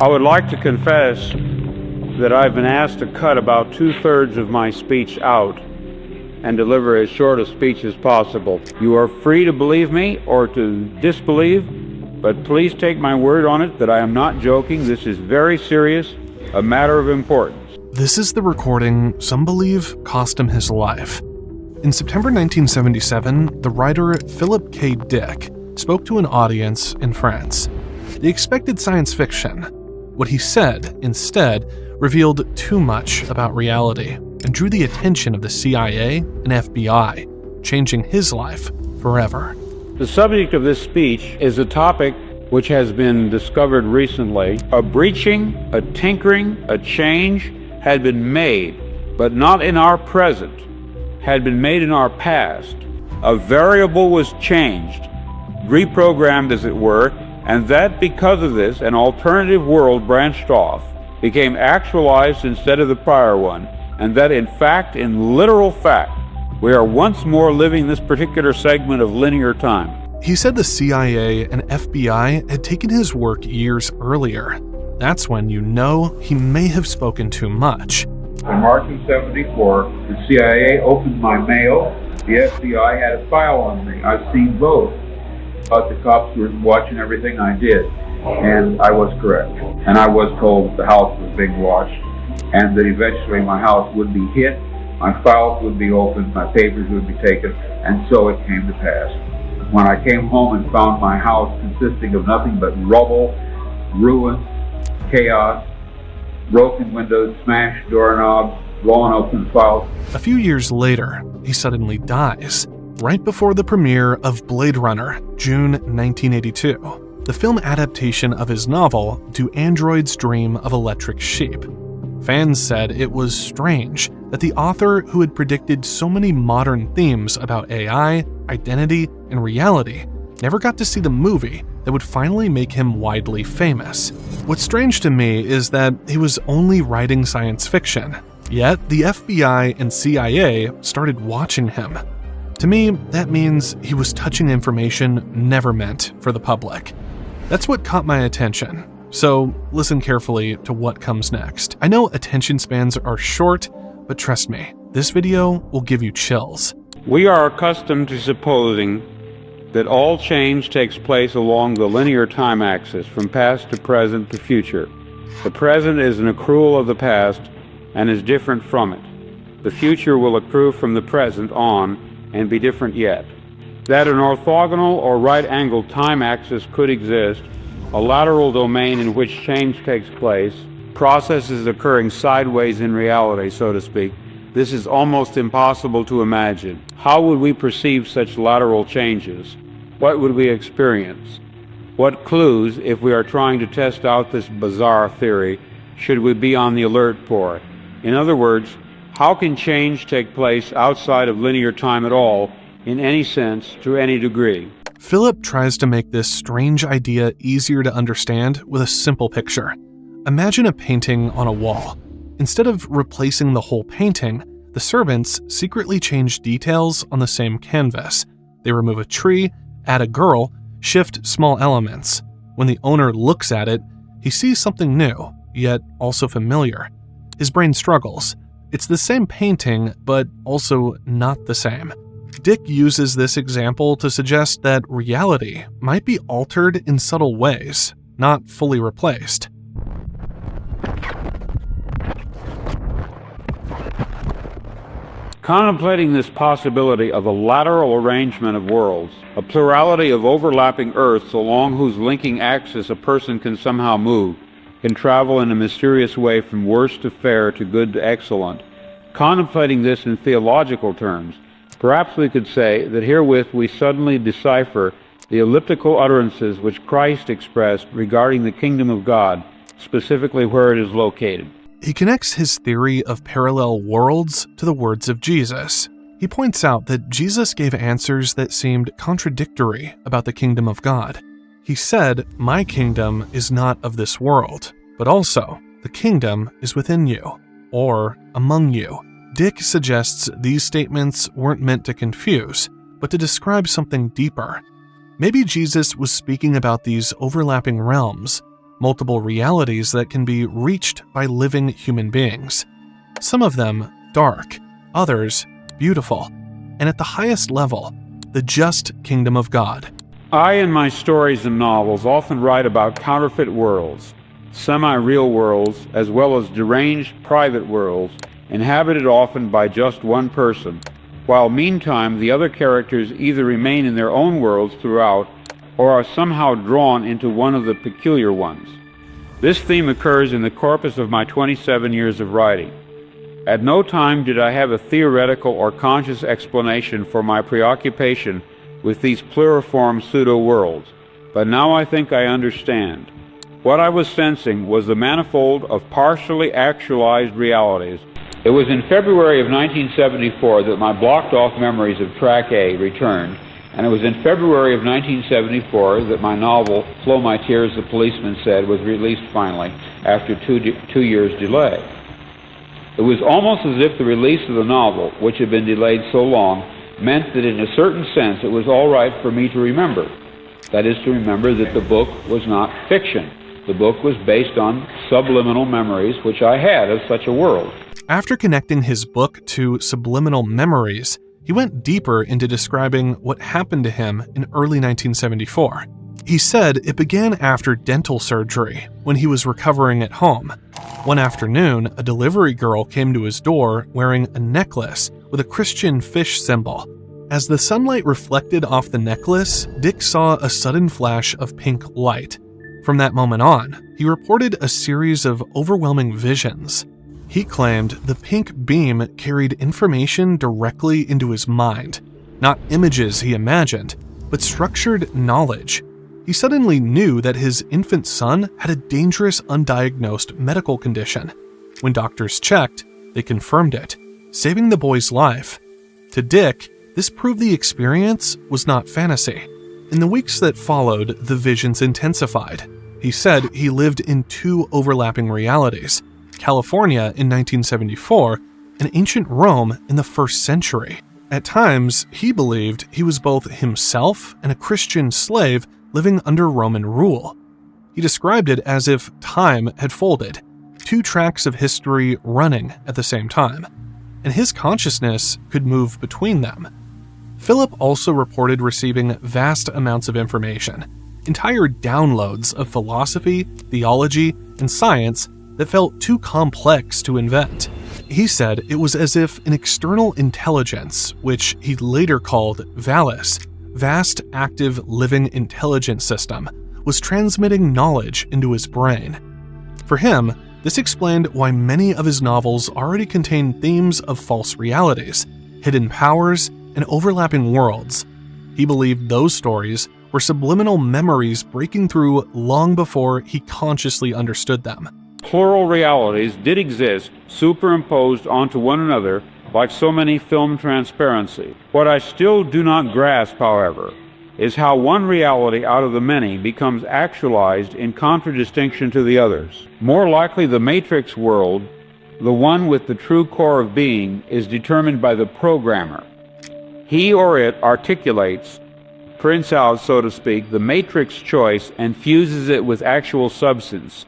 I would like to confess that I've been asked to cut about 2/3 of my speech out and deliver as short a speech as possible. You are free to believe me or to disbelieve, but please take my word on it that I am not joking. This is very serious, a matter of importance. This is the recording some believe cost him his life. In September 1977, the writer Philip K. Dick spoke to an audience in France. They expected science fiction. What he said, instead, revealed too much about reality and drew the attention of the CIA and FBI, changing his life forever. The subject of this speech is a topic which has been discovered recently. A breaching, a tinkering, a change had been made, but not in our present, had been made in our past. A variable was changed, reprogrammed as it were, and that because of this, an alternative world branched off, became actualized instead of the prior one, and that in fact, in literal fact, we are once more living this particular segment of linear time. He said the CIA and FBI had taken his work years earlier. That's when you know he may have spoken too much. In March of '74, the CIA opened my mail. The FBI had a file on me. I've seen both. But the cops were watching everything I did, and I was correct. And I was told the house was being watched, and that eventually my house would be hit, my files would be opened, my papers would be taken, and so it came to pass. When I came home and found my house consisting of nothing but rubble, ruin, chaos, broken windows, smashed doorknobs, blown open files. A few years later, he suddenly dies, right before the premiere of Blade Runner, June 1982, the film adaptation of his novel, Do Androids Dream of Electric Sheep. Fans said it was strange that the author who had predicted so many modern themes about AI, identity, and reality never got to see the movie that would finally make him widely famous. What's strange to me is that he was only writing science fiction, yet the FBI and CIA started watching him. To me, that means he was touching information never meant for the public. That's what caught my attention. So listen carefully to what comes next. I know attention spans are short, but trust me, this video will give you chills. We are accustomed to supposing that all change takes place along the linear time axis, from past to present to future. The present is an accrual of the past and is different from it. The future will accrue from the present on and be different yet. That an orthogonal or right-angled time axis could exist, a lateral domain in which change takes place, processes occurring sideways in reality, so to speak, this is almost impossible to imagine. How would we perceive such lateral changes? What would we experience? What clues, if we are trying to test out this bizarre theory, should we be on the alert for? In other words, how can change take place outside of linear time at all, in any sense, to any degree? Philip tries to make this strange idea easier to understand with a simple picture. Imagine a painting on a wall. Instead of replacing the whole painting, the servants secretly change details on the same canvas. They remove a tree, add a girl, shift small elements. When the owner looks at it, he sees something new, yet also familiar. His brain struggles. It's the same painting, but also not the same. Dick uses this example to suggest that reality might be altered in subtle ways, not fully replaced. Contemplating this possibility of a lateral arrangement of worlds, a plurality of overlapping Earths along whose linking axis a person can somehow move, can travel in a mysterious way from worse to fair to good to excellent. Contemplating this in theological terms, perhaps we could say that herewith we suddenly decipher the elliptical utterances which Christ expressed regarding the kingdom of God, specifically where it is located. He connects his theory of parallel worlds to the words of Jesus. He points out that Jesus gave answers that seemed contradictory about the kingdom of God. He said, "My kingdom is not of this world," but also, "The kingdom is within you," or among you. Dick suggests these statements weren't meant to confuse, but to describe something deeper. Maybe Jesus was speaking about these overlapping realms, multiple realities that can be reached by living human beings. Some of them dark, others beautiful, and at the highest level, the just kingdom of God. I, in my stories and novels, often write about counterfeit worlds, semi-real worlds, as well as deranged private worlds, inhabited often by just one person, while meantime the other characters either remain in their own worlds throughout or are somehow drawn into one of the peculiar ones. This theme occurs in the corpus of my 27 years of writing. At no time did I have a theoretical or conscious explanation for my preoccupation with these pluriform pseudo-worlds, but now I think I understand. What I was sensing was the manifold of partially actualized realities. It was in February of 1974 that my blocked-off memories of Track A returned, and it was in February of 1974 that my novel, Flow My Tears, the Policeman Said, was released finally, after two years' delay. It was almost as if the release of the novel, which had been delayed so long, meant that in a certain sense it was all right for me to remember. That is, to remember that the book was not fiction. The book was based on subliminal memories which I had of such a world. After connecting his book to subliminal memories, he went deeper into describing what happened to him in early 1974. He said it began after dental surgery, when he was recovering at home. One afternoon, a delivery girl came to his door wearing a necklace with a Christian fish symbol. As the sunlight reflected off the necklace, Dick saw a sudden flash of pink light. From that moment on, he reported a series of overwhelming visions. He claimed the pink beam carried information directly into his mind, not images he imagined, but structured knowledge. He suddenly knew that his infant son had a dangerous undiagnosed medical condition. When doctors checked, they confirmed it, saving the boy's life. To Dick, this proved the experience was not fantasy. In the weeks that followed, the visions intensified. He said he lived in two overlapping realities, California in 1974 and ancient Rome in the 1st century. At times, he believed he was both himself and a Christian slave living under Roman rule. He described it as if time had folded, two tracks of history running at the same time, and his consciousness could move between them. Philip also reported receiving vast amounts of information, entire downloads of philosophy, theology, and science that felt too complex to invent. He said it was as if an external intelligence, which he later called VALIS, Vast Active Living Intelligence System, was transmitting knowledge into his brain. For him, this explained why many of his novels already contain themes of false realities, hidden powers, and overlapping worlds. He believed those stories were subliminal memories breaking through long before he consciously understood them. Plural realities did exist, superimposed onto one another like so many film transparency. What I still do not grasp, however, is how one reality out of the many becomes actualized in contradistinction to the others. More likely, the matrix world, the one with the true core of being, is determined by the programmer. He or it articulates, prints out, so to speak, the matrix choice and fuses it with actual substance.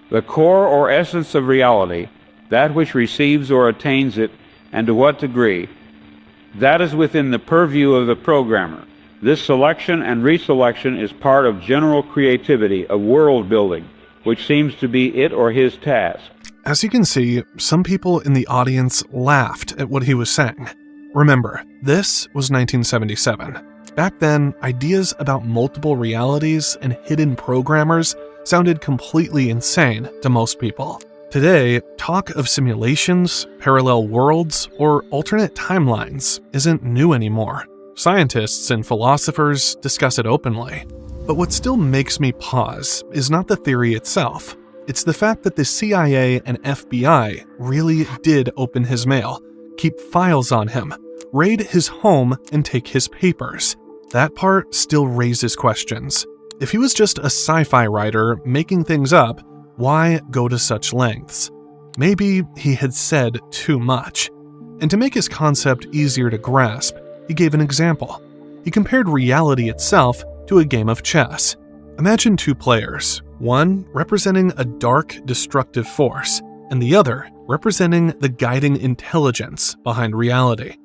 The core or essence of reality, that which receives or attains it, and to what degree, that is within the purview of the programmer. This selection and reselection is part of general creativity of world building, which seems to be it or his task. As you can see, some people in the audience laughed at what he was saying. Remember, this was 1977. Back then, ideas about multiple realities and hidden programmers sounded completely insane to most people. Today, talk of simulations, parallel worlds, or alternate timelines isn't new anymore. Scientists and philosophers discuss it openly. But what still makes me pause is not the theory itself. It's the fact that the CIA and FBI really did open his mail, keep files on him, raid his home, and take his papers. That part still raises questions. If he was just a sci-fi writer making things up, why go to such lengths? Maybe he had said too much. And to make his concept easier to grasp, he gave an example. He compared reality itself to a game of chess. Imagine two players, one representing a dark, destructive force, and the other representing the guiding intelligence behind reality.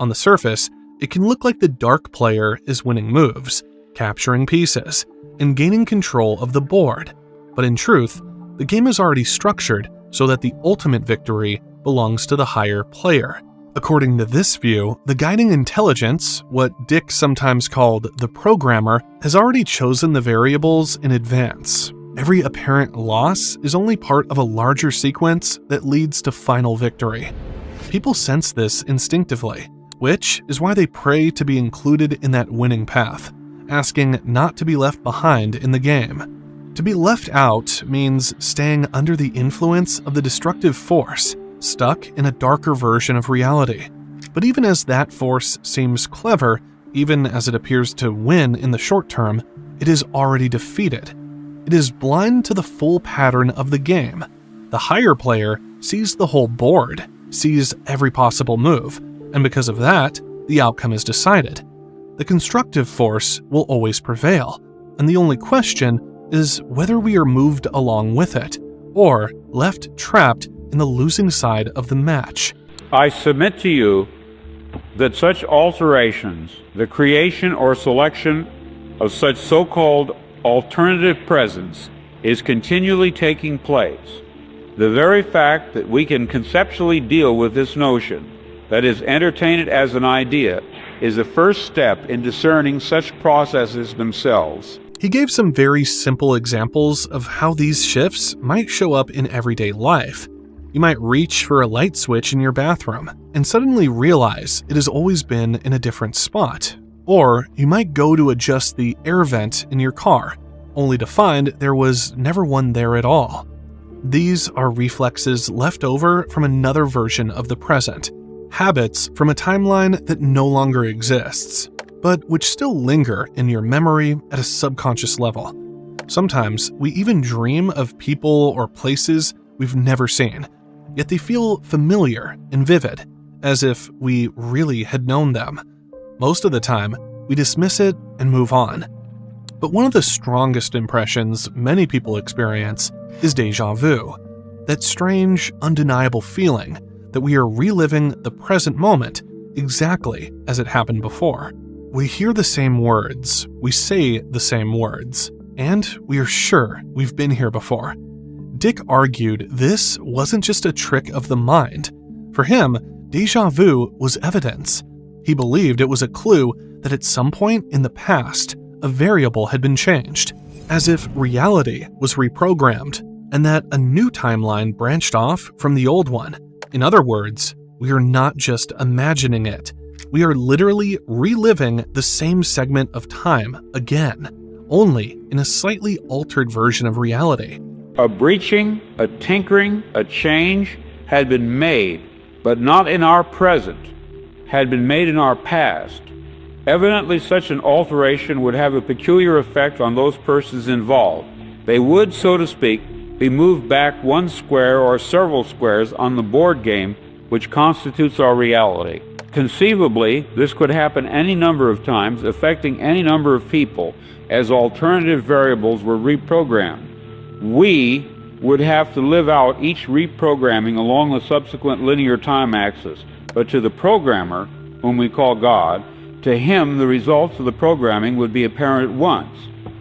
On the surface, it can look like the dark player is winning moves, capturing pieces, and gaining control of the board. But in truth, the game is already structured so that the ultimate victory belongs to the higher player. According to this view, the guiding intelligence, what Dick sometimes called the programmer, has already chosen the variables in advance. Every apparent loss is only part of a larger sequence that leads to final victory. People sense this instinctively, which is why they pray to be included in that winning path, asking not to be left behind in the game. To be left out means staying under the influence of the destructive force, stuck in a darker version of reality. But even as that force seems clever, even as it appears to win in the short term, it is already defeated. It is blind to the full pattern of the game. The higher player sees the whole board, sees every possible move, and because of that, the outcome is decided. The constructive force will always prevail, and the only question is whether we are moved along with it, or left trapped in the losing side of the match. I submit to you that such alterations, the creation or selection of such so-called alternative presence, is continually taking place. The very fact that we can conceptually deal with this notion, that is, entertain it as an idea, is the first step in discerning such processes themselves. He gave some very simple examples of how these shifts might show up in everyday life. You might reach for a light switch in your bathroom and suddenly realize it has always been in a different spot. Or you might go to adjust the air vent in your car, only to find there was never one there at all. These are reflexes left over from another version of the present, habits from a timeline that no longer exists, but which still linger in your memory at a subconscious level. Sometimes we even dream of people or places we've never seen, yet they feel familiar and vivid, as if we really had known them. Most of the time, we dismiss it and move on. But one of the strongest impressions many people experience is déjà vu, that strange, undeniable feeling that we are reliving the present moment exactly as it happened before. We hear the same words, we say the same words, and we are sure we've been here before. Dick argued this wasn't just a trick of the mind. For him, déjà vu was evidence. He believed it was a clue that at some point in the past, a variable had been changed, as if reality was reprogrammed, and that a new timeline branched off from the old one. In other words, we are not just imagining it. We are literally reliving the same segment of time again, only in a slightly altered version of reality. A breaching, a tinkering, a change had been made, but not in our present, had been made in our past. Evidently, such an alteration would have a peculiar effect on those persons involved. They would, so to speak, be moved back one square or several squares on the board game which constitutes our reality. Conceivably, this could happen any number of times, affecting any number of people, as alternative variables were reprogrammed. We would have to live out each reprogramming along the subsequent linear time axis, but to the programmer, whom we call God, to him the results of the programming would be apparent at once.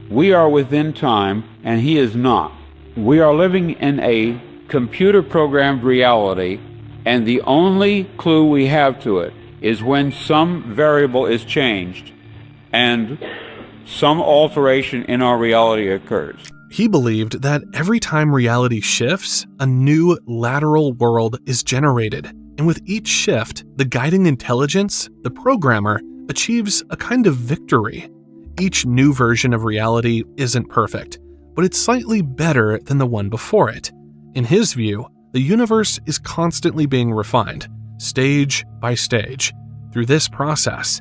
We are within time, and he is not. We are living in a computer-programmed reality, and the only clue we have to it is when some variable is changed and some alteration in our reality occurs. He believed that every time reality shifts, a new lateral world is generated, and with each shift, the guiding intelligence, the programmer, achieves a kind of victory. Each new version of reality isn't perfect, but it's slightly better than the one before it. In his view, the universe is constantly being refined, stage by stage, through this process.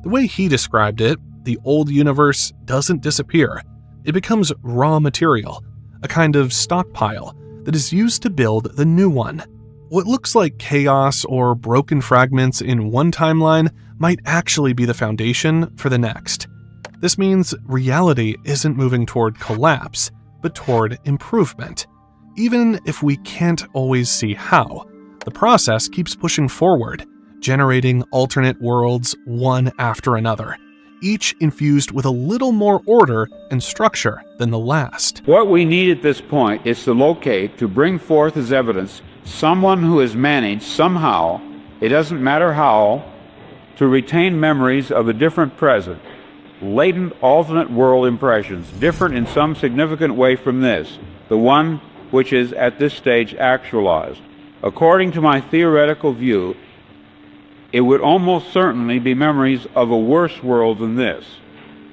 The way he described it, the old universe doesn't disappear. It becomes raw material, a kind of stockpile that is used to build the new one. What looks like chaos or broken fragments in one timeline might actually be the foundation for the next. This means reality isn't moving toward collapse, but toward improvement. Even if we can't always see how, the process keeps pushing forward, generating alternate worlds one after another, each infused with a little more order and structure than the last. What we need at this point is to locate, to bring forth as evidence, someone who has managed somehow, it doesn't matter how, to retain memories of a different present, latent alternate world impressions, different in some significant way from this, the one which is at this stage actualized. According to my theoretical view, it would almost certainly be memories of a worse world than this.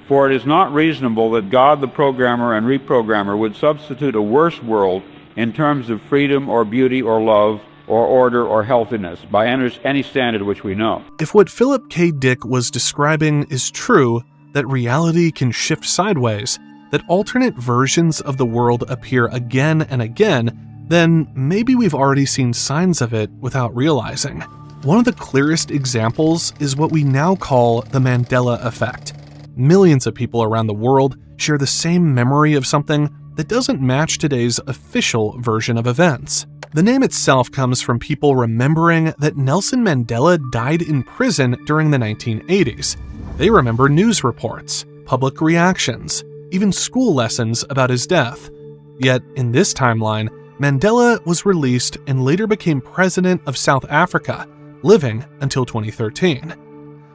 For it is not reasonable that God the programmer and reprogrammer would substitute a worse world in terms of freedom or beauty or love or order or healthiness by any standard which we know. If what Philip K. Dick was describing is true, that reality can shift sideways, that alternate versions of the world appear again and again, then maybe we've already seen signs of it without realizing. One of the clearest examples is what we now call the Mandela effect. Millions of people around the world share the same memory of something that doesn't match today's official version of events. The name itself comes from people remembering that Nelson Mandela died in prison during the 1980s. They remember news reports, public reactions, even school lessons about his death. Yet, in this timeline, Mandela was released and later became president of South Africa, living until 2013.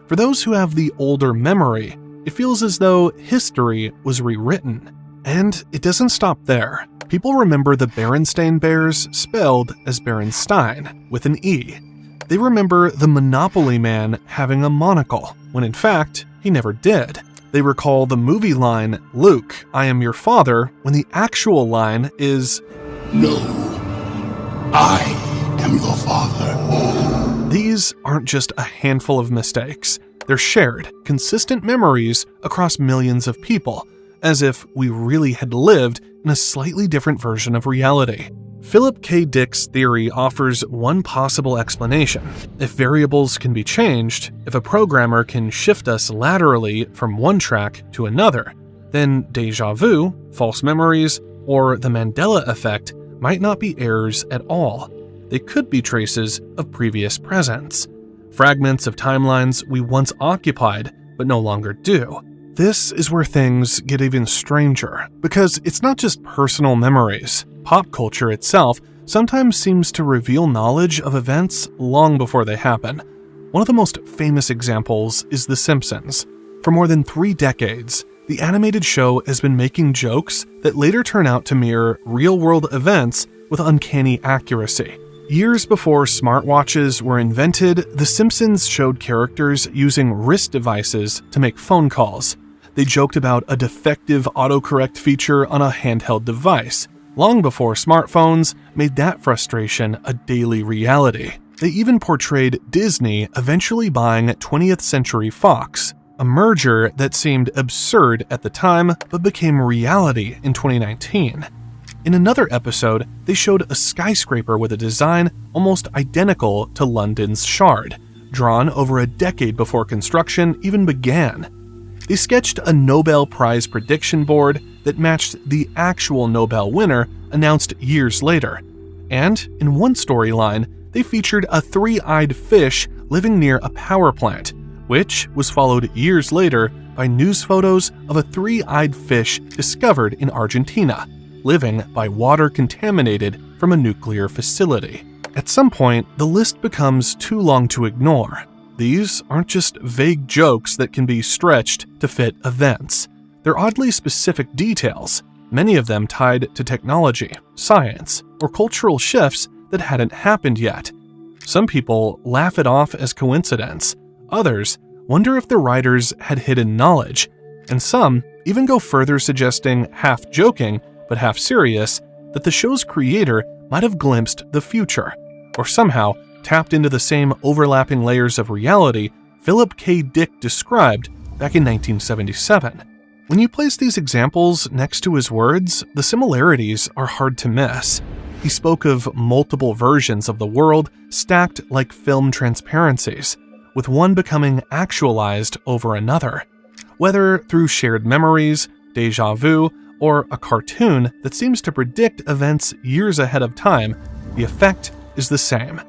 For those who have the older memory, it feels as though history was rewritten. And it doesn't stop there. People remember the Berenstain Bears spelled as Berenstein, with an E. They remember the Monopoly Man having a monocle, when in fact, he never did. They recall the movie line, "Luke, I am your father," when the actual line is, "No, I am your father." These aren't just a handful of mistakes. They're shared, consistent memories across millions of people, as if we really had lived in a slightly different version of reality. Philip K. Dick's theory offers one possible explanation. If variables can be changed, if a programmer can shift us laterally from one track to another, then déjà vu, false memories, or the Mandela effect might not be errors at all. They could be traces of previous presents, fragments of timelines we once occupied but no longer do. This is where things get even stranger, because it's not just personal memories. Pop culture itself sometimes seems to reveal knowledge of events long before they happen. One of the most famous examples is The Simpsons. For more than 3 decades, the animated show has been making jokes that later turn out to mirror real-world events with uncanny accuracy. Years before smartwatches were invented, The Simpsons showed characters using wrist devices to make phone calls. They joked about a defective autocorrect feature on a handheld device, long before smartphones made that frustration a daily reality. They even portrayed Disney eventually buying 20th Century Fox, a merger that seemed absurd at the time but became reality in 2019. In another episode, they showed a skyscraper with a design almost identical to London's Shard, drawn over a decade before construction even began. They sketched a Nobel Prize prediction board that matched the actual Nobel winner announced years later. And in one storyline, they featured a 3-eyed fish living near a power plant, which was followed years later by news photos of a 3-eyed fish discovered in Argentina, living by water contaminated from a nuclear facility. At some point, the list becomes too long to ignore. These aren't just vague jokes that can be stretched to fit events. They're oddly specific details, many of them tied to technology, science, or cultural shifts that hadn't happened yet. Some people laugh it off as coincidence. Others wonder if the writers had hidden knowledge. And some even go further, suggesting, half joking but half serious, that the show's creator might have glimpsed the future, or somehow tapped into the same overlapping layers of reality Philip K. Dick described back in 1977. When you place these examples next to his words, the similarities are hard to miss. He spoke of multiple versions of the world stacked like film transparencies, with one becoming actualized over another. Whether through shared memories, deja vu, or a cartoon that seems to predict events years ahead of time, the effect is the same.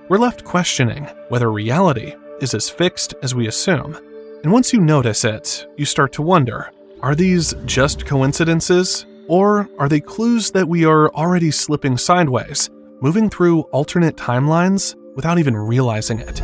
We're left questioning whether reality is as fixed as we assume. And once you notice it, you start to wonder, are these just coincidences? Or are they clues that we are already slipping sideways, moving through alternate timelines without even realizing it?